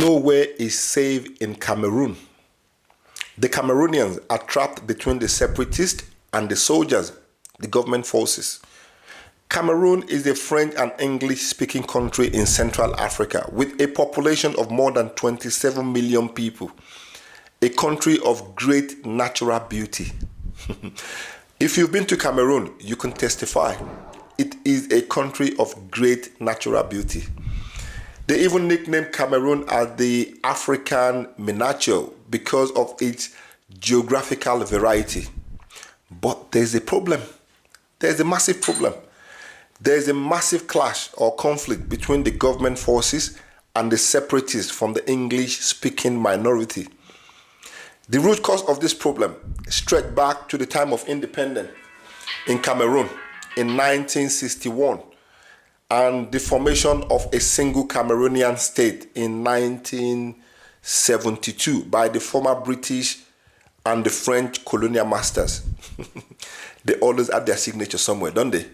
Nowhere is safe in Cameroon. The Cameroonians are trapped between the separatists and the soldiers, the government forces. Cameroon is a French and English-speaking country in Central Africa with a population of more than 27 million people. A country of great natural beauty. If you've been to Cameroon, you can testify. It is a country of great natural beauty. They even nicknamed Cameroon as the African miniature because of its geographical variety. But there's a problem. There's a massive problem. There's a massive clash or conflict between the government forces and the separatists from the English-speaking minority. The root cause of this problem stretched back to the time of independence in Cameroon in 1961 and the formation of a single Cameroonian state in 1972 by the former British and the French colonial masters. They always add their signature somewhere, don't they?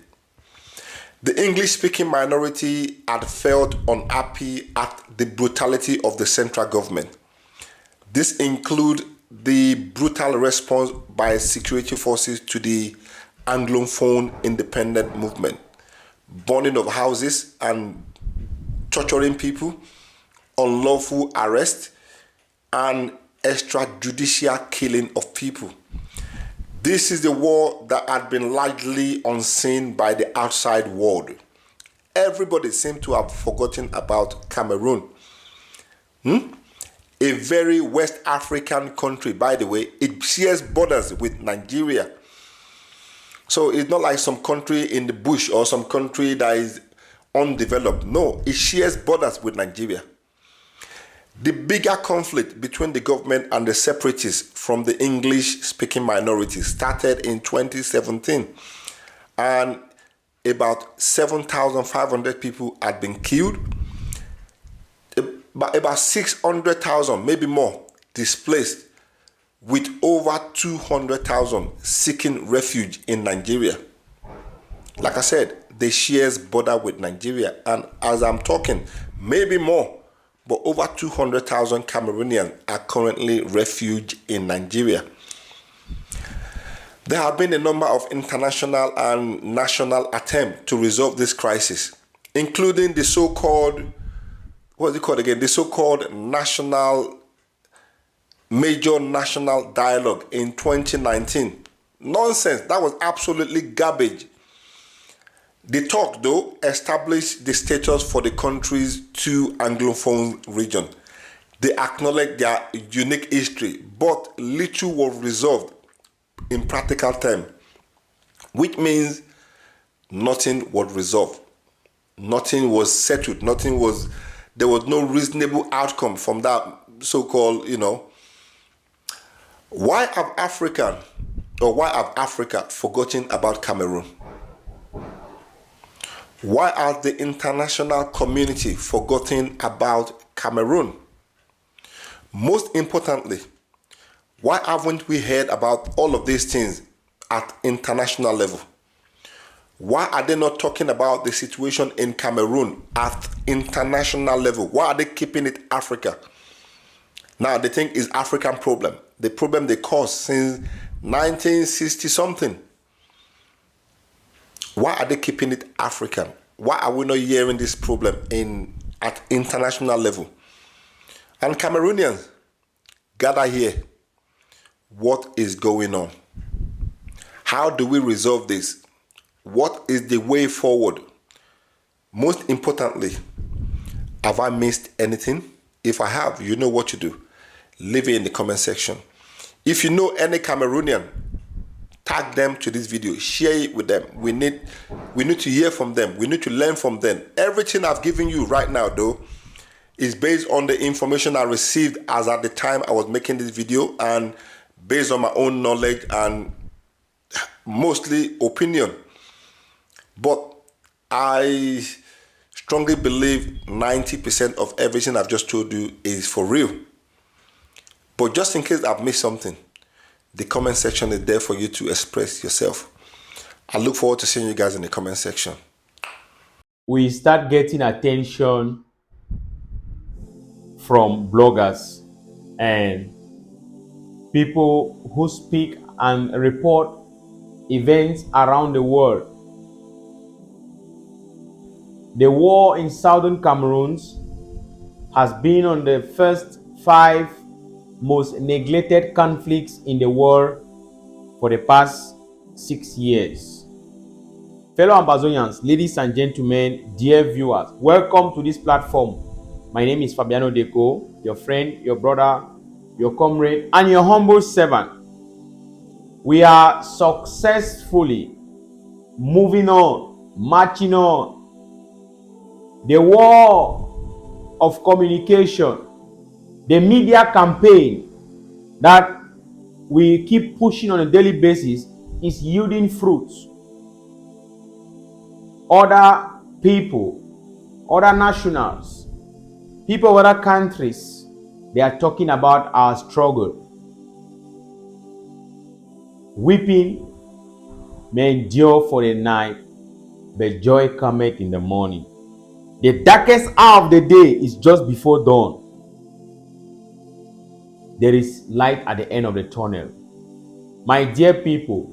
The English-speaking minority had felt unhappy at the brutality of the central government. This includes the brutal response by security forces to the Anglophone independent movement, burning of houses and torturing people, unlawful arrest, and extrajudicial killing of people. This is the war that had been largely unseen by the outside world. Everybody seemed to have forgotten about Cameroon. A very West African country, by the way. It shares borders with Nigeria. So it's not like some country in the bush or some country that is undeveloped. No, it shares borders with Nigeria. The bigger conflict between the government and the separatists from the English-speaking minority started in 2017, and about 7,500 people had been killed, about 600,000, maybe more, displaced, with over 200,000 seeking refuge in Nigeria. Like I said, they shares border with Nigeria, and as I'm talking, maybe more, but over 200,000 Cameroonians are currently refugees in Nigeria. There have been a number of international and national attempts to resolve this crisis, including the so-called, the so-called major national dialogue in 2019. Nonsense, that was absolutely garbage. The talk, though, established the status for the country's two Anglophone regions. They acknowledged their unique history, but little was resolved in practical terms, which means nothing was resolved. Nothing was settled. There was no reasonable outcome from that so-called, Why have Africa forgotten about Cameroon? Why has the international community forgotten about Cameroon? Most importantly, why haven't we heard about all of these things at international level? Why are they not talking about the situation in Cameroon at international level? Why are they keeping it Africa? Now they think it's African problem. The problem they caused since 1960 something. Why are they keeping it African? Why are we not hearing this problem at international level? And Cameroonians, gather here. What is going on? How do we resolve this? What is the way forward? Most importantly, have I missed anything? If I have, you know what to do. Leave it in the comment section. If you know any Cameroonian, tag them to this video, share it with them. We need to hear from them. We need to learn from them. Everything I've given you right now, though, is based on the information I received as at the time I was making this video and based on my own knowledge and mostly opinion. But I strongly believe 90% of everything I've just told you is for real. But just in case I've missed something, the comment section is there for you to express yourself. I look forward to seeing you guys in the comment section. We start getting attention from bloggers and people who speak and report events around the world. The war in southern Cameroons has been on the first 5 most neglected conflicts in the world for the past 6 years. Fellow Ambazonians, ladies and gentlemen, dear viewers, welcome to this platform. My name is Fabiano Deco, your friend, your brother, your comrade, and your humble servant. We are successfully moving on, marching on. The war of communication, the media campaign that we keep pushing on a daily basis is yielding fruits. Other people, other nationals, people of other countries, they are talking about our struggle. Weeping may endure for the night, but joy cometh in the morning. The darkest hour of the day is just before dawn. There is light at the end of the tunnel. My dear people,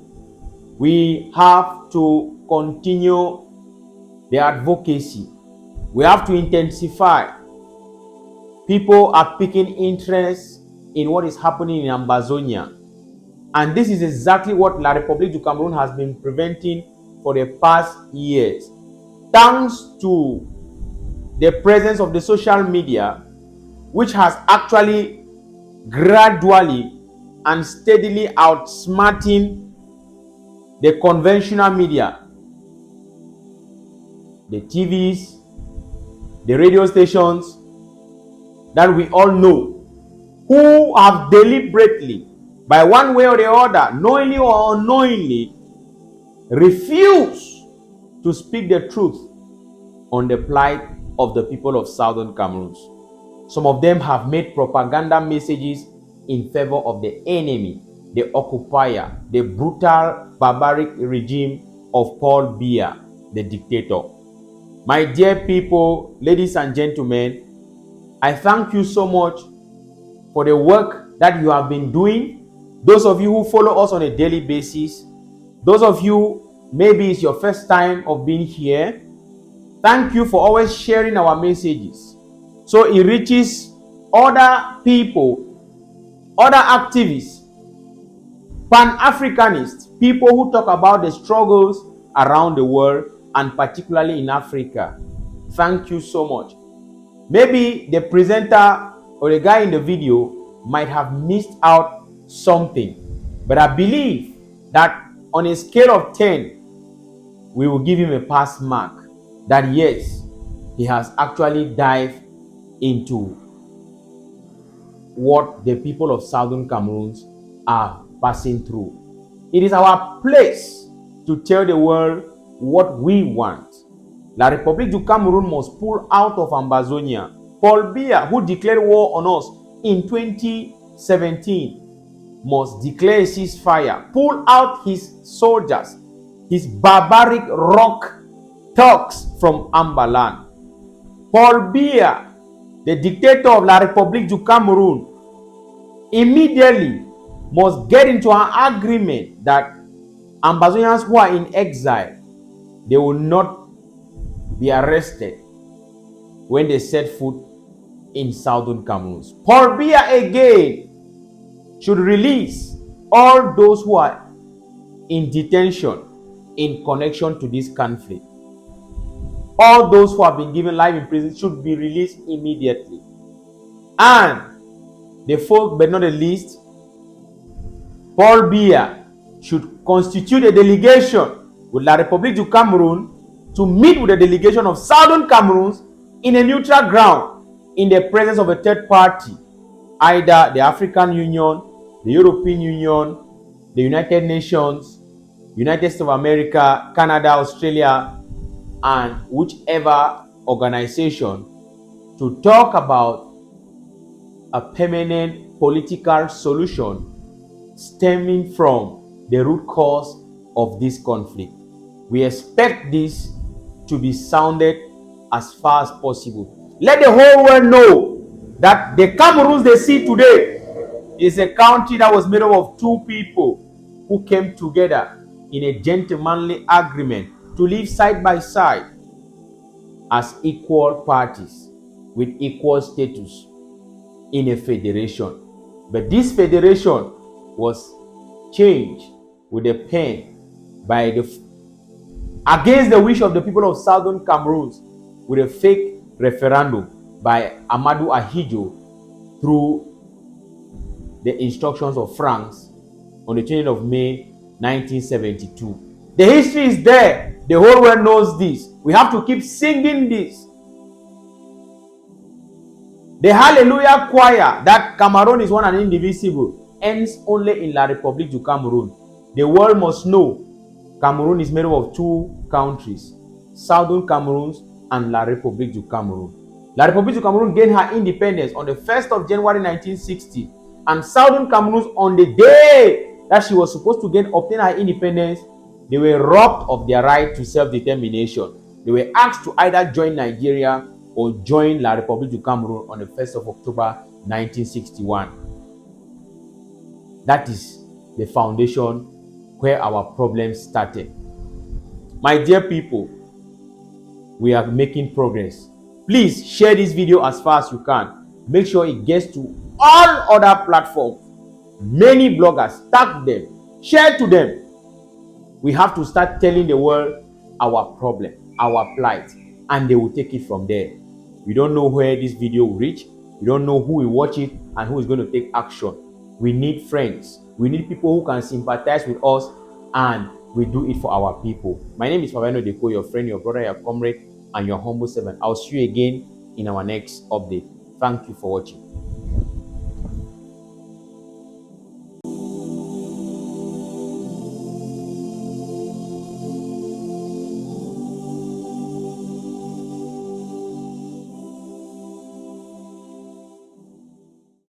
we have to continue the advocacy. We have to intensify. People are picking interest in what is happening in Ambazonia. And this is exactly what La République du Cameroon has been preventing for the past years. Thanks to the presence of the social media, which has actually gradually and steadily outsmarting the conventional media, the TVs, the radio stations that we all know, who have deliberately, by one way or the other, knowingly or unknowingly, refused to speak the truth on the plight of the people of southern Cameroons. Some of them have made propaganda messages in favor of the enemy, the occupier, the brutal, barbaric regime of Paul Biya, the dictator. My dear people, ladies and gentlemen, I thank you so much for the work that you have been doing. Those of you who follow us on a daily basis, those of you, maybe it's your first time of being here, thank you for always sharing our messages, so it reaches other people, other activists, Pan-Africanists, people who talk about the struggles around the world and particularly in Africa. Thank you so much. Maybe the presenter or the guy in the video might have missed out something, but I believe that on a scale of 10, we will give him a pass mark that yes, he has actually dived into what the people of southern Cameroons are passing through. It is our place to tell the world what we want. La République du Cameroon must pull out of Ambazonia. Paul Biya, who declared war on us in 2017, must declare a ceasefire, pull out his soldiers, his barbaric rock thugs from Ambaland. Paul Biya, the dictator of La République du Cameroon, immediately must get into an agreement that Ambazonians who are in exile, they will not be arrested when they set foot in southern Cameroons. Paul Biya again should release all those who are in detention in connection to this conflict. All those who have been given life in prison should be released immediately. And the fourth but not the least, Paul Biya should constitute a delegation with La République du Cameroon to meet with the delegation of southern Cameroons in a neutral ground in the presence of a third party, either the African Union, the European Union, the United Nations, United States of America, Canada, Australia, and whichever organization, to talk about a permanent political solution stemming from the root cause of this conflict. We expect this to be sounded as far as possible. Let the whole world know that the Cameroons they see today is a country that was made up of two people who came together in a gentlemanly agreement to live side by side as equal parties with equal status in a federation. But this federation was changed with a pen by against the wish of the people of Southern Cameroons with a fake referendum by Amadou Ahidjo through the instructions of France on the 20th of May 1972. The history is there. The whole world knows this. We have to keep singing this. The Hallelujah choir that Cameroon is one and indivisible ends only in La République du Cameroon. The world must know Cameroon is made up of two countries, Southern Cameroon and La République du Cameroon. La République du Cameroon gained her independence on the 1st of January 1960, and Southern Cameroon, on the day that she was supposed to obtain her independence, they were robbed of their right to self-determination. They were asked to either join Nigeria or join La République du Cameroon on the 1st of October 1961. That is the foundation where our problems started. My dear people, we are making progress. Please share this video as far as you can. Make sure it gets to all other platforms. Many bloggers, tag them, share to them. We have to start telling the world our problem, our plight, and they will take it from there. We don't know where this video will reach. We don't know who will watch it and who is going to take action. We need friends. We need people who can sympathize with us, and we do it for our people. My name is Fabiano Deko, your friend, your brother, your comrade, and your humble servant. I'll see you again in our next update. Thank you for watching.